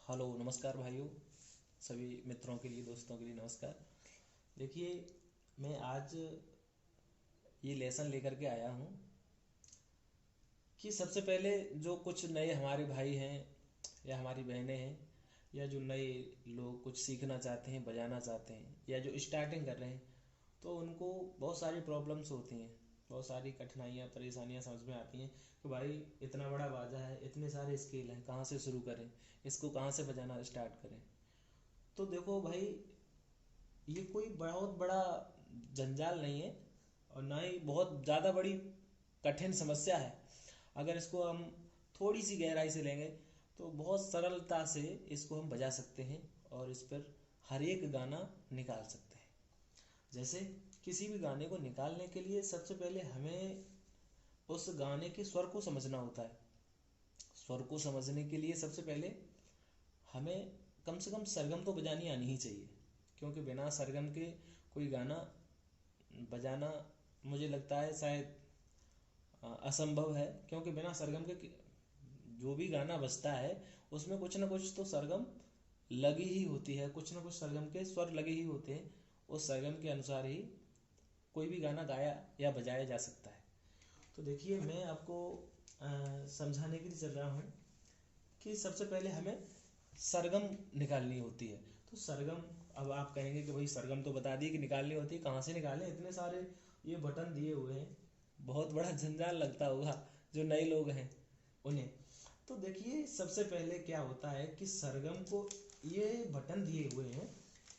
Hello नमस्कार भाइयों। सभी मित्रों के लिए, दोस्तों के लिए नमस्कार। देखिए, मैं आज ये लेसन लेकर के आया हूँ कि सबसे पहले जो कुछ नए हमारे भाई हैं या हमारी बहनें हैं, या जो नए लोग कुछ सीखना चाहते हैं, बजाना चाहते हैं, या जो स्टार्टिंग कर रहे हैं, तो उनको बहुत सारी प्रॉब्लम्स होती हैं, बहुत सारी कठिनाइयाँ परेशानियाँ समझ में आती हैं कि भाई इतना बड़ा बाजा है, इतने सारे स्केल हैं, कहाँ से शुरू करें, इसको कहाँ से बजाना स्टार्ट करें। तो देखो भाई, ये कोई बहुत बड़ा जंजाल नहीं है और ना ही बहुत ज़्यादा बड़ी कठिन समस्या है। अगर इसको हम थोड़ी सी गहराई से लेंगे तो बहुत सरलता से इसको हम बजा सकते हैं और इस पर हर एक गाना निकाल सकते हैं। जैसे किसी भी गाने को निकालने के लिए सबसे पहले हमें उस गाने के स्वर को समझना होता है। स्वर को समझने के लिए सबसे पहले हमें कम से कम सरगम तो बजानी आनी ही चाहिए, क्योंकि बिना सरगम के कोई गाना बजाना मुझे लगता है शायद असंभव है। क्योंकि बिना सरगम के जो भी गाना बजता है उसमें कुछ ना कुछ तो सरगम लगी ही होती है, कुछ ना कुछ सरगम के स्वर लगे ही होते हैं। उस सरगम के अनुसार ही कोई भी गाना गाया या बजाया जा सकता है। तो देखिए, मैं आपको समझाने के लिए चल रहा हूँ कि सबसे पहले हमें सरगम निकालनी होती है। तो सरगम, अब आप कहेंगे कि भाई सरगम तो बता दिए कि निकालनी होती है, कहाँ से निकालें, इतने सारे ये बटन दिए हुए हैं, बहुत बड़ा जंजाल लगता होगा जो नए लोग हैं उन्हें। तो देखिए, सबसे पहले क्या होता है कि सरगम को ये बटन दिए हुए हैं,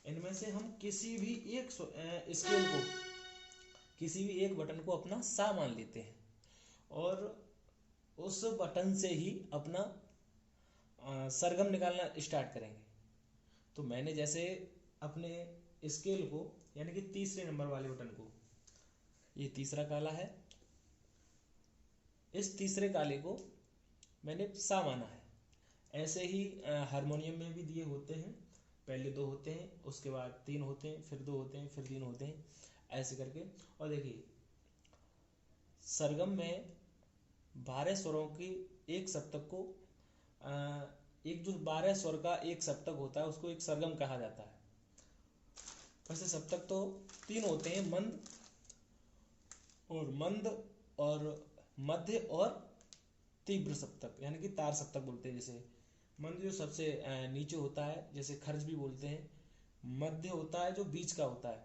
इनमें से हम किसी भी एक स्केल को, किसी भी एक बटन को अपना सा मान लेते हैं और उस बटन से ही अपना सरगम निकालना स्टार्ट करेंगे। तो मैंने जैसे अपने स्केल को, यानी कि तीसरे नंबर वाले बटन को, ये तीसरा काला है, इस तीसरे काले को मैंने सा माना है। ऐसे ही हारमोनियम में भी दिए होते हैं, पहले दो होते हैं, उसके बाद तीन होते हैं, फिर दो होते हैं, फिर तीन होते हैं, ऐसे करके। और देखिए, सरगम में 12 स्वरों की एक सप्तक को एक जो 12 स्वर का एक सप्तक होता है उसको एक सरगम कहा जाता है। वैसे सप्तक तो तीन होते हैं, मंद और मध्य और तीव्र सप्तक, यानी कि तार सप्तक बोलते हैं। जैसे मंद जो सबसे नीचे होता है, जैसे खर्च भी बोलते हैं। मध्य होता है जो बीच का होता है।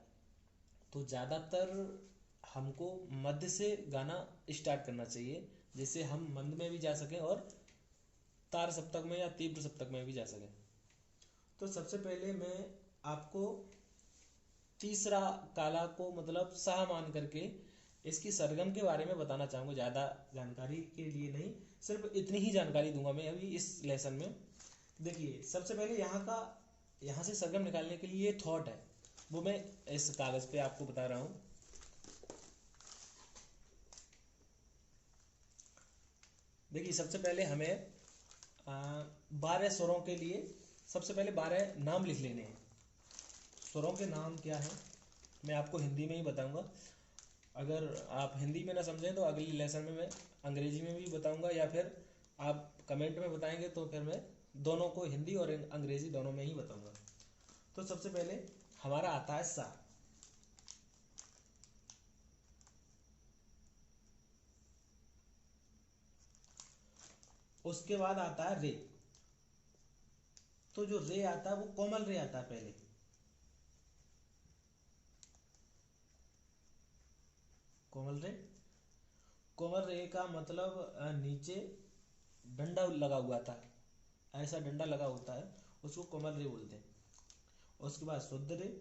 तो ज़्यादातर हमको मध्य से गाना स्टार्ट करना चाहिए, जिससे हम मंद में भी जा सकें और तार सप्तक में या तीव्र सप्तक में भी जा सकें। तो सबसे पहले मैं आपको तीसरा काला को मतलब सा मान करके इसकी सरगम के बारे में बताना चाहूँगा। ज़्यादा जानकारी के लिए नहीं, सिर्फ इतनी ही जानकारी दूंगा मैं अभी इस लेसन में। देखिए, सबसे पहले यहाँ से सरगम निकालने के लिए ये थॉट है, वो मैं इस कागज़ पे आपको बता रहा हूँ। देखिए, सबसे पहले हमें 12 स्वरों के लिए सबसे पहले 12 नाम लिख लेने हैं। स्वरों के नाम क्या है मैं आपको हिंदी में ही बताऊंगा। अगर आप हिंदी में ना समझें तो अगली लेसन में मैं अंग्रेजी में भी बताऊंगा, या फिर आप कमेंट में बताएंगे तो फिर मैं दोनों को, हिंदी और अंग्रेजी दोनों में ही बताऊंगा। तो सबसे पहले हमारा आता है सा। उसके बाद आता है रे। तो जो रे आता है वो कोमल रे आता है पहले। कोमल रे, कोमल रे का मतलब नीचे डंडा लगा हुआ था, ऐसा डंडा लगा होता है, उसको कोमल रे बोलते हैं। उसके बाद शुद्ध रे,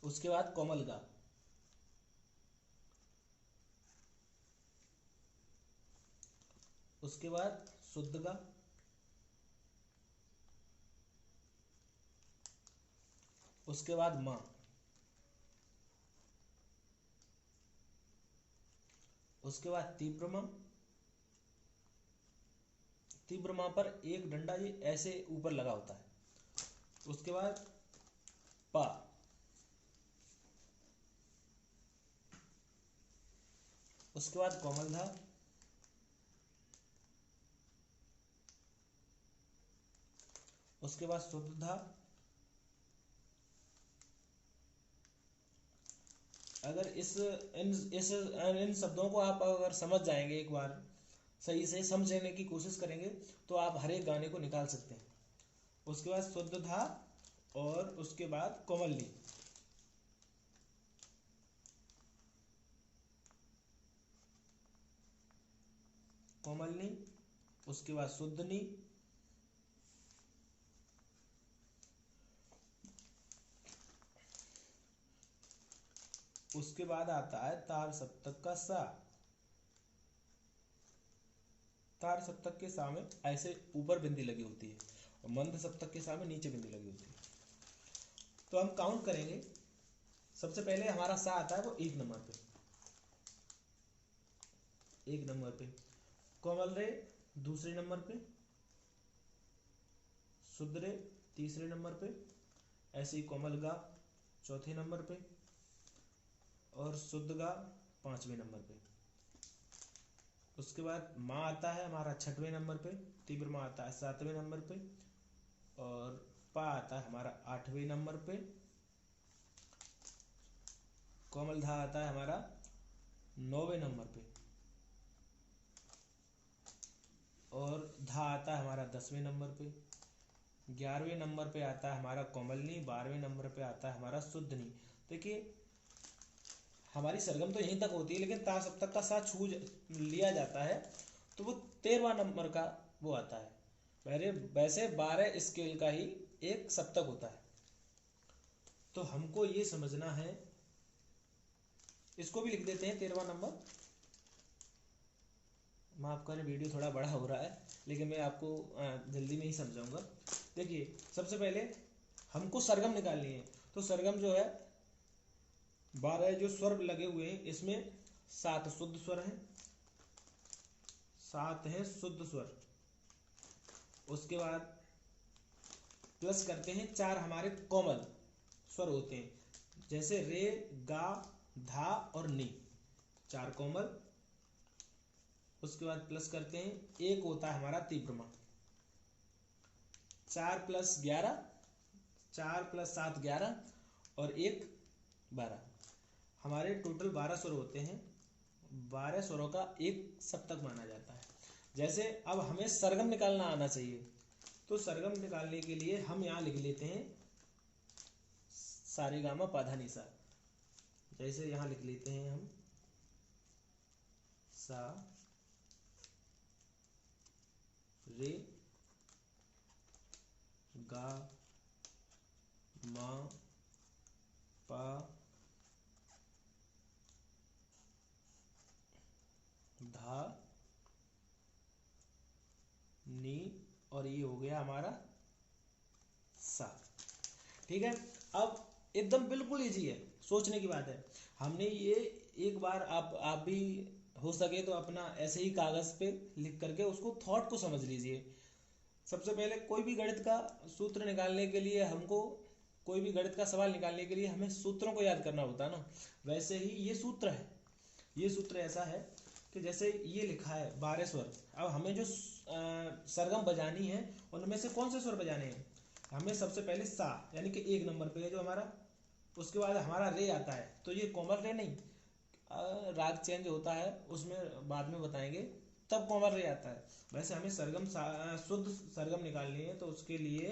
उसके बाद कोमल गा, उसके बाद शुद्ध गा, उसके बाद माँ, उसके बाद तीव्र माँ। तीव्र माँ पर एक डंडा ये ऐसे ऊपर लगा होता है। उसके बाद पा, उसके बाद कोमल धा, उसके बाद शुद्ध धा। अगर इन शब्दों को आप अगर समझ जाएंगे, एक बार सही से समझने की कोशिश करेंगे तो आप हर एक गाने को निकाल सकते हैं। उसके बाद शुद्ध धा और उसके बाद कोमल नी, कोमल नी, उसके बाद शुद्ध नी, उसके बाद आता है तार सप्तक का सा। तार सप्तक के सामने ऐसे ऊपर बिंदी लगी होती है और मंद सप्तक के सामने नीचे बिंदी लगी होती है। तो हम काउंट करेंगे। सबसे पहले हमारा सा आता है वो एक नंबर पे, एक नंबर पे। कोमल रे दूसरे नंबर पे, शुद्ध रे तीसरे नंबर पे, ऐसे ही कोमल गा चौथे नंबर पे और शुद्ध गा पांचवें नंबर पे। उसके बाद माँ आता है हमारा छठवें नंबर पे, तीव्र माँ आता है सातवें नंबर पे और पा आता है हमारा आठवें नंबर पे। कोमल धा आता है हमारा नौवें नंबर पे और धा आता है हमारा 10वें नंबर पे। 11वें नंबर पे आता है हमारा कोमलनी, 12वें नंबर पे आता है हमारा शुद्धनी। देखिए हमारी सरगम तो यहीं तक होती है, लेकिन ता सप्तक का सा छू लिया जाता है तो वो 13वां नंबर का वो आता है। वैसे 12 स्केल का ही एक सप्तक होता है। तो हमको ये समझना है, इसको भी लिख देते हैं 13वां नंबर। माफ करें वीडियो थोड़ा बड़ा हो रहा है, लेकिन मैं आपको जल्दी में ही समझाऊंगा। देखिए सबसे पहले हमको सरगम निकालनी है। तो सरगम जो है 12 जो स्वर लगे हुए हैं इसमें 7 शुद्ध स्वर हैं, 7 हैं शुद्ध स्वर। उसके बाद प्लस करते हैं 4 हमारे कोमल स्वर होते हैं, जैसे रे गा धा और नी, 4 कोमल। उसके बाद प्लस करते हैं 1 होता है हमारा तीव्रमा। 4 + 11, 4 + 7 11 और 1 12, हमारे टोटल 12 स्वर होते हैं। 12 स्वरों का एक सप्तक माना जाता है। जैसे अब हमें सरगम निकालना आना चाहिए, तो सरगम निकालने के लिए हम यहाँ लिख लेते हैं सारेगामा पाधा निसा। जैसे यहाँ लिख लेते हैं हम सा रे गा मा पा धा नी और ये हो गया हमारा सा। ठीक है, अब एकदम बिल्कुल इजी है, सोचने की बात है। हमने ये एक बार आप भी हो सके तो अपना ऐसे ही कागज पे लिख करके उसको थॉट को समझ लीजिए। सबसे पहले कोई भी गणित का सूत्र निकालने के लिए हमको, कोई भी गणित का सवाल निकालने के लिए हमें सूत्रों को याद करना होता है ना, वैसे ही ये सूत्र है। ये सूत्र ऐसा है कि जैसे ये लिखा है 12 स्वर। अब हमें जो सरगम बजानी है उनमें से कौन से स्वर बजाने हैं, हमें सबसे पहले सा यानी कि 1 नंबर पे है जो हमारा। उसके बाद हमारा रे आता है, तो ये कोमल रे नहीं, राग चेंज होता है उसमें बाद में बताएंगे, तब कोमल रे आता है। वैसे हमें सरगम शुद्ध सरगम निकालनी है तो उसके लिए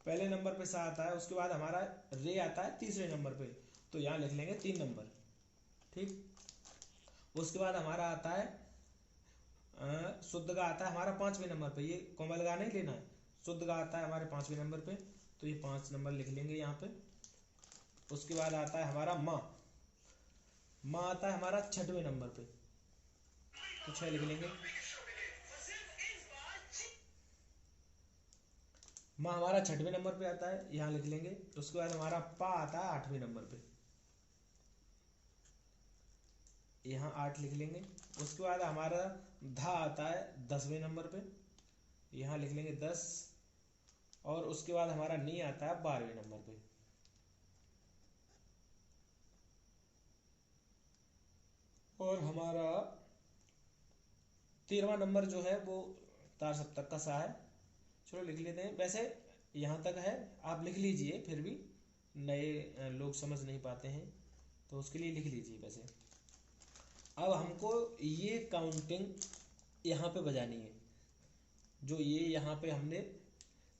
पहले नंबर पे सा आता है, उसके बाद हमारा रे आता है तीसरे नंबर पे, तो यहाँ लिख लेंगे 3 नंबर। ठीक, उसके बाद हमारा आता है शुद्ध का आता है हमारा 5वें नंबर पे। ये कोमल गा नहीं लेना है, शुद्ध का आता है हमारे 5वें नंबर पे, तो ये 5 नंबर लिख लेंगे यहाँ पे। उसके बाद आता है हमारा माँ, माँ आता है हमारा 6वें नंबर पे, तो 6 लिख लेंगे। माँ हमारा 6वें नंबर पे आता है, यहाँ लिख लेंगे। उसके बाद हमारा पा आता है 8वें नंबर पे, यहाँ 8 लिख लेंगे। उसके बाद हमारा धा आता है 10वें नंबर पे, यहाँ लिख लेंगे 10। और उसके बाद हमारा नी आता है 12वें नंबर पे। और हमारा 13वां नंबर जो है वो तार सप्तक का सा है। चलो लिख लेते हैं, वैसे यहाँ तक है, आप लिख लीजिए, फिर भी नए लोग समझ नहीं पाते हैं तो उसके लिए लिख लीजिए। वैसे अब हमको ये काउंटिंग यहाँ पे बजानी है, जो ये यहाँ पे हमने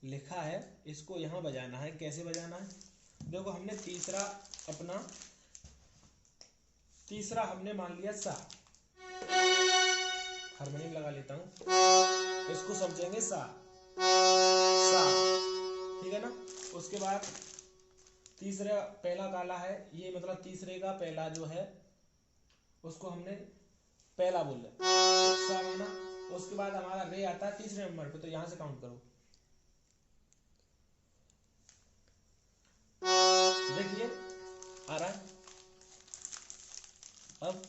लिखा है इसको यहाँ बजाना है। कैसे बजाना है? देखो हमने तीसरा हमने मान लिया सा, हारमोनियम लगा लेता हूँ, इसको समझेंगे सा सा, ठीक है ना। उसके बाद तीसरा पहला काला है, ये मतलब तीसरे का पहला जो है उसको हमने पहला बोल सा माना। उसके बाद हमारा रे आता है तीसरे नंबर पे, तो यहां से काउंट करो, देखिए आ रहा है। अब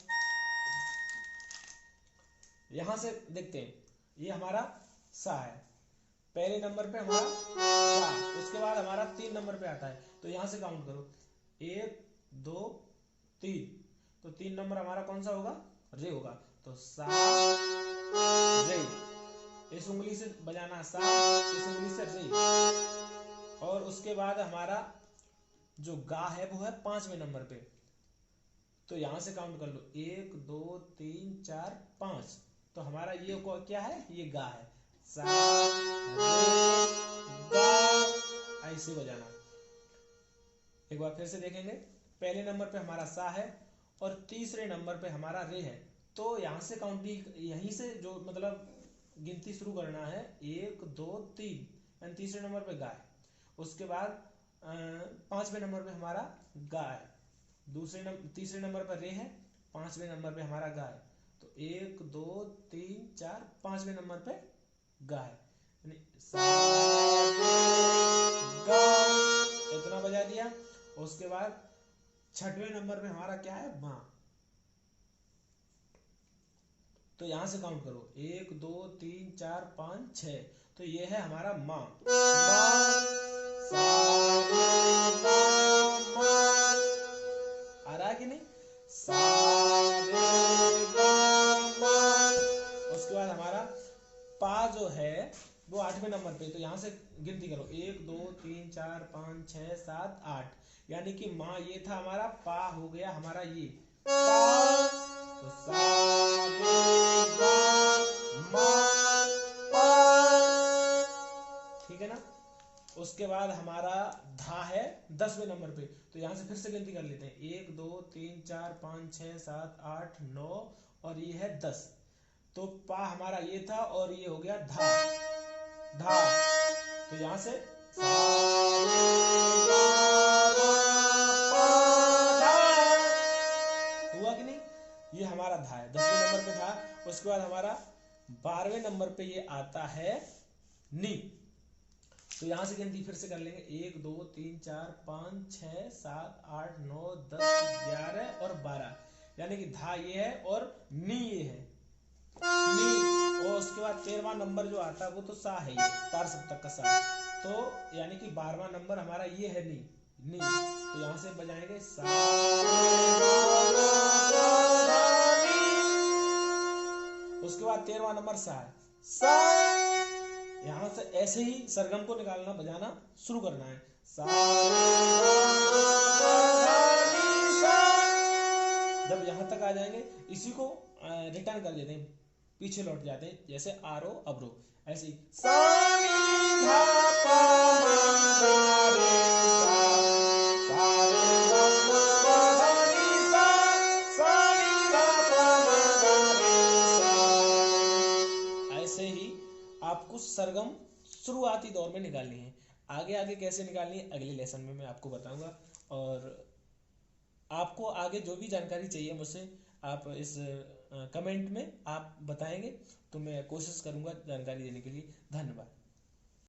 यहां से देखते हैं, ये हमारा सा है, पहले नंबर पे हमारा सा, उसके बाद हमारा 3 नंबर पे आता है, तो यहां से काउंट करो 1 2 3, तो 3 नंबर हमारा कौन सा होगा? रे होगा, तो सा रे, इस उंगली से बजाना सा, इस उंगली से रे। और उसके बाद हमारा जो गा है वो है 5वें नंबर पे, तो यहां से काउंट कर लो 1 2 3 4 5, तो हमारा ये क्या है? ये गा है, सा रे गा, ऐसे बजाना। एक बार फिर से देखेंगे, पहले नंबर पे हमारा सा है और तीसरे नंबर पे हमारा रे है, तो यहां से काउंटिंग यहीं से जो मतलब गिनती शुरू करना है, 1 2 3, यानी तीसरे नंबर पे गा है। उसके बाद 5वें नंबर पे हमारा गा है, तीसरे नंबर पर रे है, 5वें नंबर पे हमारा गा है, तो 1 2 3 4 5वें नंबर पे गा है, सा गा, इतना बजा दिया। उसके बाद 6वें नंबर पे हमारा क्या है? माँ, तो यहां से काउंट करो 1 2 3 4 5 6, तो ये है हमारा माँ, आ रहा है कि नहीं? सा रे गा मा। उसके बाद हमारा पा जो है वो 8वें नंबर पे, तो यहां से गिनती करो 1 2 3 4 5 6 7 8, यानी कि माँ ये था हमारा, पा हो गया हमारा ये पा, तो सा रे गा मा पा, ठीक है ना। उसके बाद हमारा धा है 10वें नंबर पे, तो यहां से फिर से गिनती कर लेते हैं 1 2 3 4 5 6 7 8 9 और ये है 10, तो पा हमारा ये था और ये हो गया धा धा, तो यहां से सा रे गा मा पा धा, हुआ कि नहीं? ये हमारा धा है, 10वें नंबर पे था। उसके बाद हमारा 12वें नंबर पे ये आता है नी, तो यहां से गिनती फिर से कर लेंगे 1 2 3 4 5 6 7 8 9 10 11 और 12, यानी कि धा ये है और नी ये है नी। और उसके बाद 13वां नंबर जो आता है वो तो सा है, ये तार सप्तक का सा, तो यानी कि 12वां नंबर हमारा ये है नी नी, तो यहां से बजाएंगे सा नी। उसके बाद 13वां नंबर सा है, सा, यहां से ऐसे ही सरगम को निकालना, बजाना शुरू करना है, सा जब यहां तक आ जाएंगे इसी को रिटर्न कर देते हैं, पीछे लौट जाते हैं, जैसे आरो अबरो, ऐसे ही सा नी धा पा मा गा रे सा, सा रे गा मा पा धा नी सा, सा नी धा पा मा गा रे सा। ऐसे ही आपको सरगम शुरुआती दौर में निकालनी है, आगे आगे कैसे निकालनी है अगले लेसन में मैं आपको बताऊंगा। और आपको आगे जो भी जानकारी चाहिए मुझसे आप इस कमेंट में आप बताएंगे, तो मैं कोशिश करूंगा जानकारी देने के लिए। धन्यवाद।